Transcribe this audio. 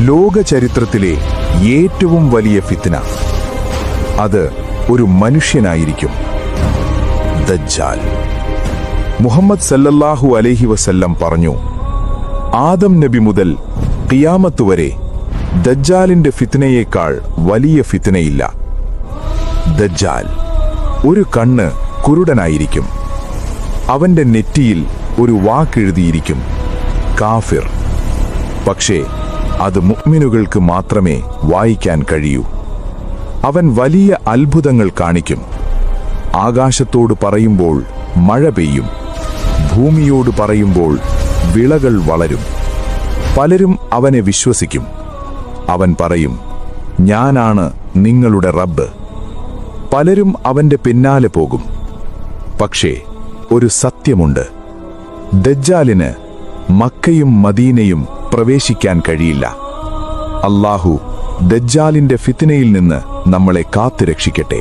ലോക ചരിത്രത്തിലെ ഏറ്റവും വലിയ ഫിത്ന അത് ഒരു മനുഷ്യനായിരിക്കും, ദജ്ജാൽ. മുഹമ്മദ് സല്ലല്ലാഹു അലൈഹി വസല്ലം പറഞ്ഞു, ആദം നബി മുതൽ ഖിയാമത്ത് വരെ ദജ്ജാലിന്റെ ഫിത്നയേക്കാൾ വലിയ ഫിത്നയില്ല. ദജ്ജാൽ ഒരു കണ്ണ് കുരുടനായിരിക്കും. അവന്റെ നെറ്റിയിൽ ഒരു വാക്കെഴുതിയിരിക്കും, കാഫിർ. പക്ഷേ അത് മുഅ്മിനുകൾക്ക് മാത്രമേ വായിക്കാൻ കഴിയൂ. അവൻ വലിയ അത്ഭുതങ്ങൾ കാണിക്കും. ആകാശത്തോട് പറയുമ്പോൾ മഴ പെയ്യും, ഭൂമിയോട് പറയുമ്പോൾ വിളകൾ വളരും. പലരും അവനെ വിശ്വസിക്കും. അവൻ പറയും, ഞാനാണ് നിങ്ങളുടെ റബ്ബ്. പലരും അവന്റെ പിന്നാലെ പോകും. പക്ഷേ ഒരു സത്യമുണ്ട്, ദജ്ജാലിന് മക്കയും മദീനയും പ്രവേശിക്കാൻ കഴിയില്ല. അല്ലാഹു ദജ്ജാലിന്റെ ഫിത്നയിൽ നിന്ന് നമ്മളെ കാത്തുരക്ഷിക്കട്ടെ.